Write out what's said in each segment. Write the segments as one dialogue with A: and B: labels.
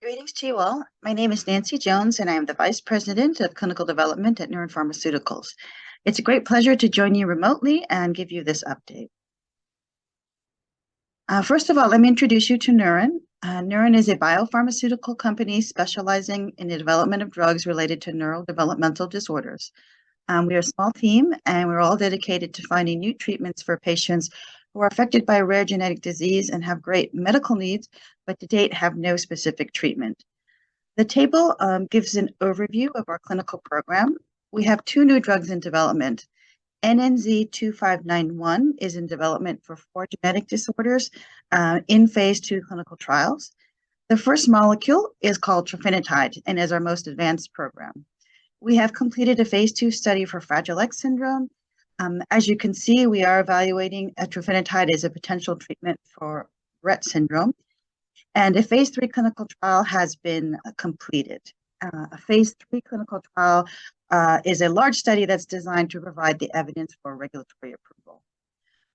A: Greetings to you all. My name is Nancy Jones, and I am the Vice President of Clinical Development at Neuron Pharmaceuticals. It's a great pleasure to join you remotely and give you this update. First of all, let me introduce you to Neuron. Neuron is a biopharmaceutical company specializing in the development of drugs related to neurodevelopmental disorders. We are a small team, and we're all dedicated to finding new treatments for patients who are affected by a rare genetic disease and have great medical needs, but to date have no specific treatment. The table gives an overview of our clinical program. We have two new drugs in development. NNZ-2591 is in development for 4 genetic disorders in phase 2 clinical trials. The first molecule is called Trofinetide and is our most advanced program. We have completed a phase 2 study for Fragile X syndrome. As you can see, we are evaluating Trofinetide as a potential treatment for Rett syndrome. And a phase 3 clinical trial has been completed. A phase 3 clinical trial is a large study that's designed to provide the evidence for regulatory approval.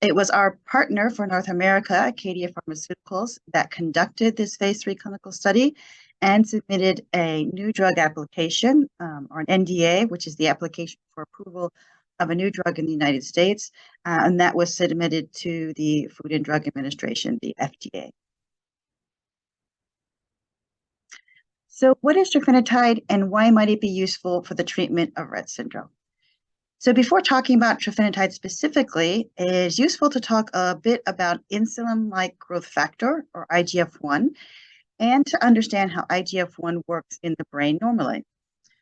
A: It was our partner for North America, Acadia Pharmaceuticals, that conducted this phase 3 clinical study and submitted a new drug application, or an NDA, which is the application for approval of a new drug in the United States, and that was submitted to the Food and Drug Administration, the FDA. So what is Trofinetide and why might it be useful for the treatment of Rett syndrome? So before talking about Trofinetide specifically, it is useful to talk a bit about insulin-like growth factor, or IGF-1, and to understand how IGF-1 works in the brain normally.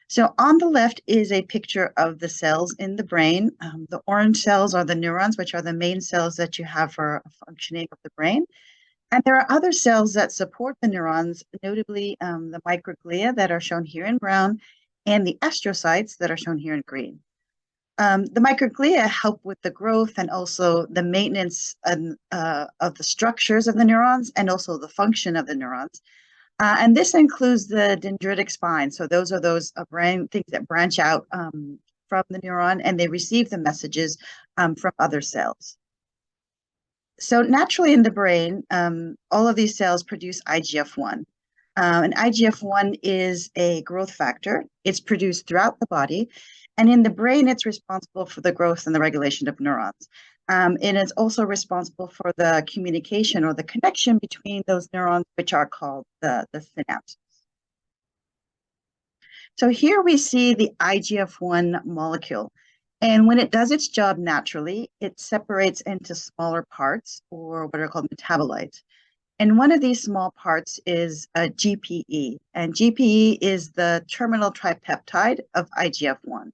A: So on the left is a picture of the cells in the brain. The orange cells are the neurons, which are the main cells that you have for functioning of the brain. And there are other cells that support the neurons, notably the microglia that are shown here in brown and the astrocytes that are shown here in green. The microglia help with the growth and also the maintenance of the structures of the neurons and also the function of the neurons. And this includes the dendritic spine. So those are those brain things that branch out from the neuron and they receive the messages from other cells. So naturally in the brain, all of these cells produce IGF-1. And IGF-1 is a growth factor. It's produced throughout the body. And in the brain, it's responsible for the growth and the regulation of neurons. And it's also responsible for the communication or the connection between those neurons, which are called the synapses. So here we see the IGF-1 molecule. And when it does its job naturally, it separates into smaller parts, or what are called metabolites. And one of these small parts is a GPE. And GPE is the terminal tripeptide of IGF-1.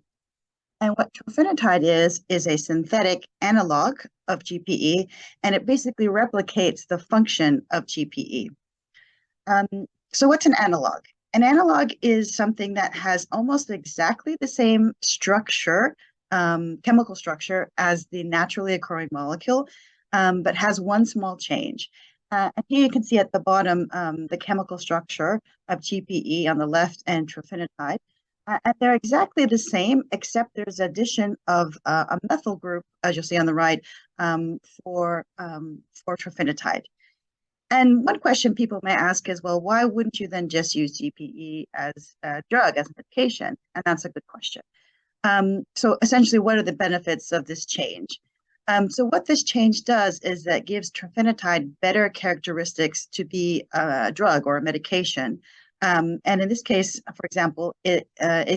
A: And what Trofinetide is a synthetic analog of GPE, and it basically replicates the function of GPE. So what's an analog? An analog is something that has almost exactly the same structure, chemical structure, as the naturally occurring molecule, but has one small change. And here you can see at the bottom the chemical structure of GPE on the left and Trofinetide. And they're exactly the same, except there's addition of a methyl group, as you'll see on the right, for Trofinetide. And one question people may ask is, well, why wouldn't you then just use GPE as a drug, as a medication? And that's a good question. So essentially, what are the benefits of this change? So what this change does is that gives Trofinetide better characteristics to be a drug or a medication. And in this case, for example, it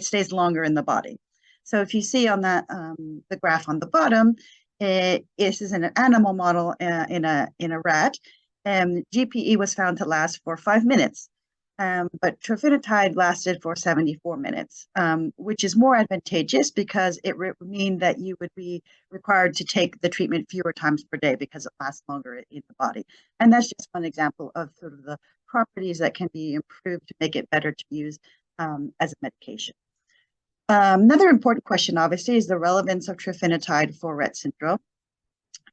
A: stays longer in the body. So if you see on that the graph on the bottom, this is an animal model in a rat, and GPE was found to last for 5 minutes, but Trofinetide lasted for 74 minutes, which is more advantageous because it would mean that you would be required to take the treatment fewer times per day because it lasts longer in the body. And that's just one example of sort of the properties that can be improved to make it better to use as a medication. Another important question, obviously, is the relevance of Trofinetide for Rett syndrome.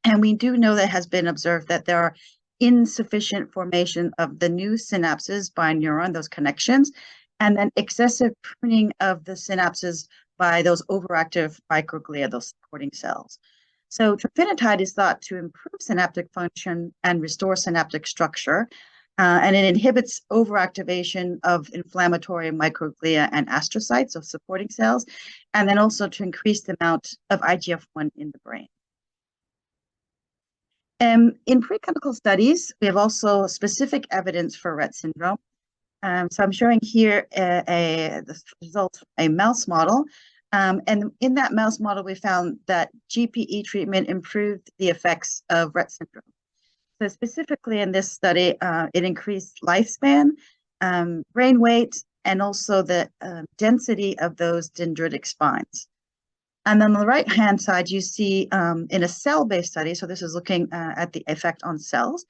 A: And we do know that it has been observed that there are insufficient formation of the new synapses by neuron, those connections, and then excessive pruning of the synapses by those overactive microglia, those supporting cells. So Trofinetide is thought to improve synaptic function and restore synaptic structure. And it inhibits overactivation of inflammatory microglia and astrocytes, so supporting cells, and then also to increase the amount of IGF-1 in the brain. In preclinical studies, we have also specific evidence for Rett syndrome. So I'm showing here the results from a mouse model. And in that mouse model, we found that GPE treatment improved the effects of Rett syndrome. So specifically in this study, it increased lifespan, brain weight, and also the density of those dendritic spines. And then on the right-hand side, you see in a cell-based study, so this is looking at the effect on cells,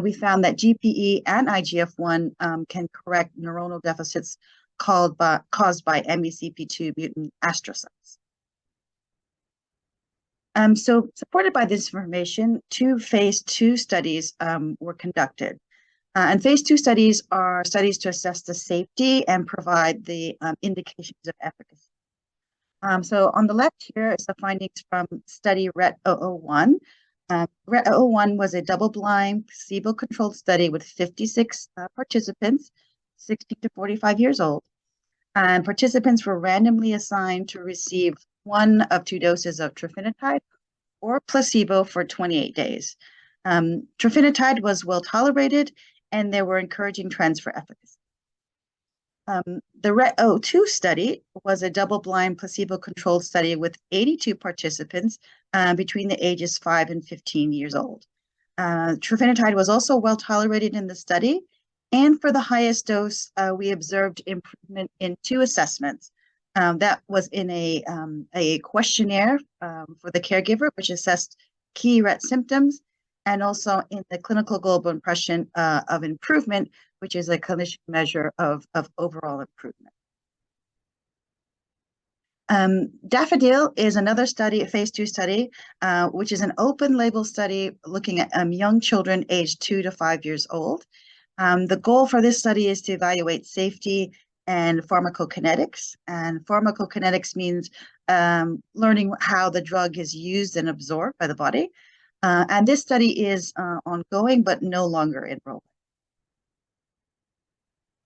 A: we found that GPE and IGF-1 can correct neuronal deficits caused by MECP2 mutant astrocytes. So supported by this information, 2 phase 2 studies were conducted. And phase 2 studies are studies to assess the safety and provide the indications of efficacy. So on the left here is the findings from study Rett-001. Rett-001 was a double-blind, placebo-controlled study with 56 participants, 60 to 45 years old. And participants were randomly assigned to receive 1 of 2 doses of trofinetide or placebo for 28 days. Trofinetide was well tolerated, and there were encouraging trends for efficacy. The Rett-02 study was a double-blind, placebo-controlled study with 82 participants between the ages 5 and 15 years old. Trofinetide was also well tolerated in the study, and for the highest dose, we observed improvement in 2 assessments. That was in a questionnaire for the caregiver, which assessed key Rett symptoms, and also in the clinical global impression of improvement, which is a clinician measure of overall improvement. Daffodil is another study, a phase 2 study, which is an open label study looking at young children aged 2 to 5 years old. The goal for this study is to evaluate safety and pharmacokinetics. And pharmacokinetics means learning how the drug is used and absorbed by the body. And this study is ongoing, but no longer enrolling.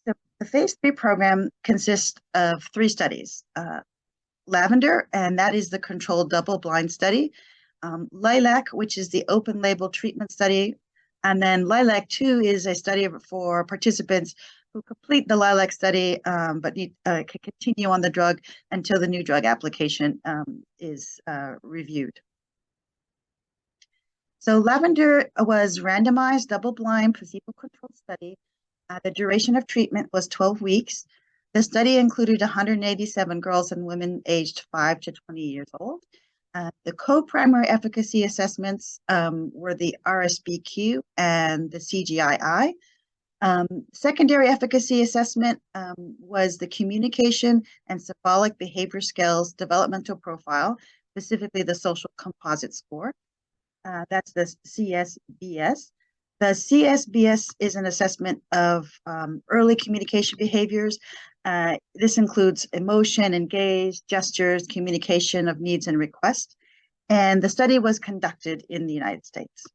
A: So the phase 3 program consists of 3 studies. Lavender, and that is the controlled double-blind study. Lilac, which is the open-label treatment study. And then Lilac-2 is a study for participants who complete the Lilac study but can continue on the drug until the new drug application is reviewed. So Lavender was randomized, double-blind, placebo-controlled study. The duration of treatment was 12 weeks. The study included 187 girls and women aged 5 to 20 years old. The co-primary efficacy assessments were the RSBQ and the CGI-I. Secondary efficacy assessment was the communication and symbolic behavior skills developmental profile, specifically the social composite score. That's the CSBS. The CSBS is an assessment of early communication behaviors. This includes emotion, engage, gestures, communication of needs and requests. And the study was conducted in the United States.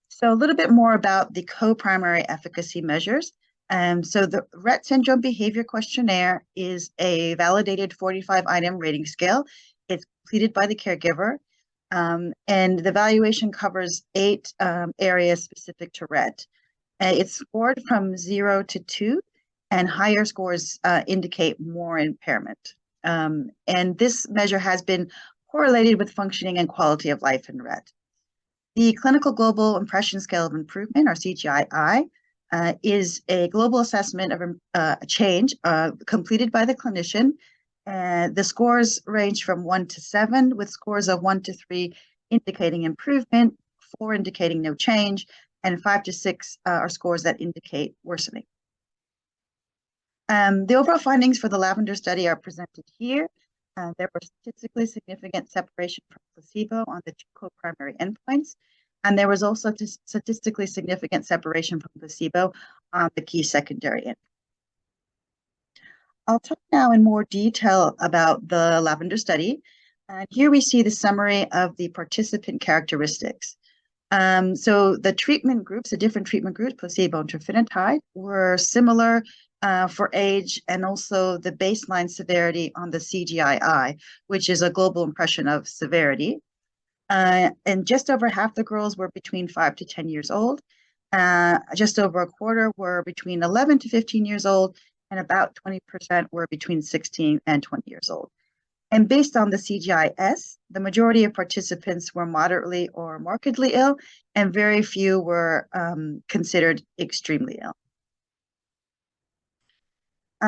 A: So a little bit more about the co-primary efficacy measures. So the Rett Syndrome Behavior Questionnaire is a validated 45-item rating scale. It's completed by the caregiver. And the evaluation covers 8 areas specific to Rett. It's scored from 0 to 2, and higher scores indicate more impairment. And this measure has been correlated with functioning and quality of life in Rett. The Clinical Global Impression Scale of Improvement, or CGI-I, is a global assessment of change completed by the clinician. The scores range from 1 to 7, with scores of 1 to 3 indicating improvement, 4 indicating no change, and 5 to 6 are scores that indicate worsening. The overall findings for the Lavender study are presented here. There were statistically significant separation from placebo on the 2 co-primary endpoints, and there was also statistically significant separation from placebo on the key secondary endpoint. I'll talk now in more detail about the Lavender study. Here we see the summary of the participant characteristics. So the treatment groups, the different treatment groups, placebo and trofinetide, were similar for age and also the baseline severity on the CGI-I, which is a global impression of severity. And just over half the girls were between 5 to 10 years old. Just over a quarter were between 11 to 15 years old, and about 20% were between 16 and 20 years old. And based on the CGI-S, the majority of participants were moderately or markedly ill, and very few were considered extremely ill.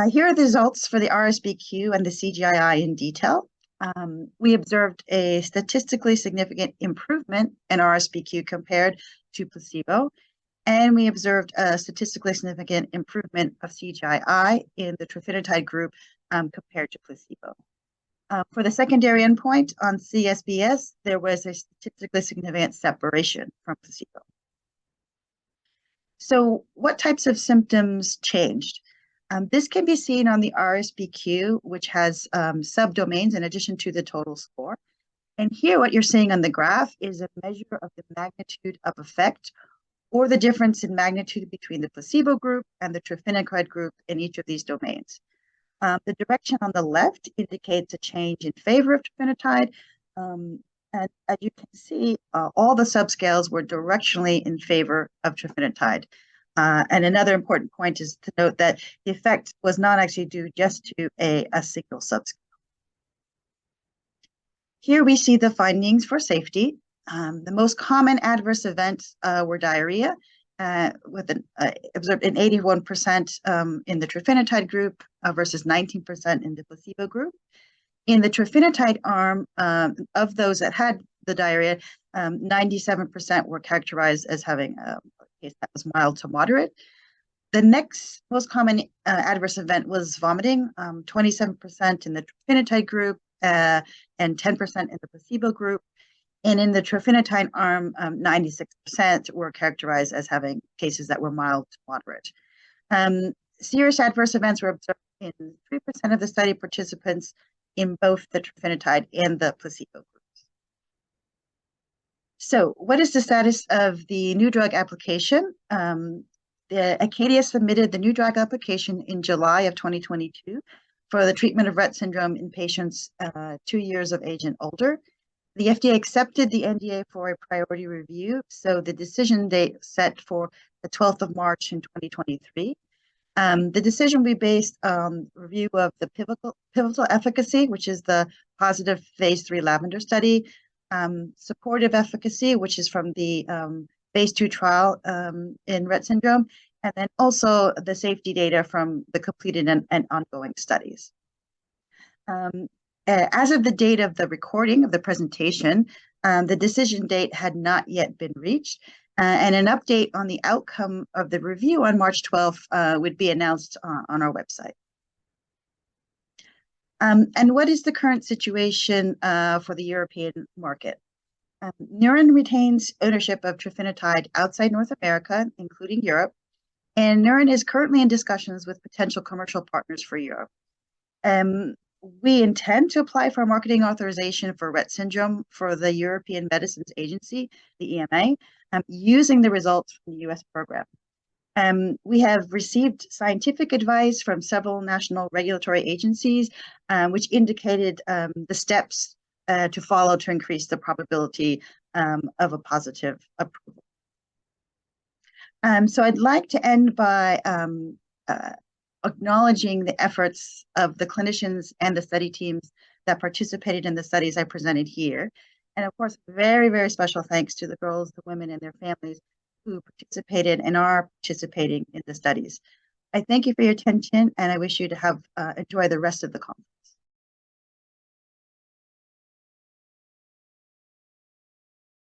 A: Here are the results for the RSBQ and the CGI-I in detail. We observed a statistically significant improvement in RSBQ compared to placebo, and we observed a statistically significant improvement of CGI-I in the trofinetide group compared to placebo. For the secondary endpoint on CSBS, there was a statistically significant separation from placebo. So what types of symptoms changed? This can be seen on the RSBQ, which has subdomains in addition to the total score. And here what you're seeing on the graph is a measure of the magnitude of effect or the difference in magnitude between the placebo group and the trofinetide group in each of these domains. The direction on the left indicates a change in favor of trofinetide. And as you can see, all the subscales were directionally in favor of trofinetide. And another important point is to note that the effect was not actually due just to a single subscale. Here we see the findings for safety. The most common adverse events were diarrhea, observed in 81% in the trofinetide group versus 19% in the placebo group. In the trofinetide arm, of those that had the diarrhea, 97% were characterized as having a case that was mild to moderate. The next most common adverse event was vomiting, 27% in the trofinetide group and 10% in the placebo group. And in the trofinetide arm, 96% were characterized as having cases that were mild to moderate. Serious adverse events were observed in 3% of the study participants in both the trofinetide and the placebo groups. So what is the status of the new drug application? Acadia submitted the new drug application in July of 2022 for the treatment of Rett syndrome in patients 2 years of age and older. The FDA accepted the NDA for a priority review, so the decision date set for the 12th of March in 2023. The decision will be based on review of the pivotal efficacy, which is the positive phase 3 Lavender study, supportive efficacy, which is from the phase 2 trial in Rett syndrome, and then also the safety data from the completed and ongoing studies. As of the date of the recording of the presentation, the decision date had not yet been reached, and an update on the outcome of the review on March 12th would be announced on our website. And what is the current situation for the European market? Neuren retains ownership of trofinetide outside North America, including Europe, and Neuren is currently in discussions with potential commercial partners for Europe. We intend to apply for a marketing authorization for Rett syndrome for the European Medicines Agency, the EMA, using the results from the US program. We have received scientific advice from several national regulatory agencies, which indicated the steps to follow to increase the probability of a positive approval. So I'd like to end by acknowledging the efforts of the clinicians and the study teams that participated in the studies I presented here. And of course, very, very special thanks to the girls, the women, and their families who participated and are participating in the studies. I thank you for your attention, and I wish you to have enjoy the rest of the conference.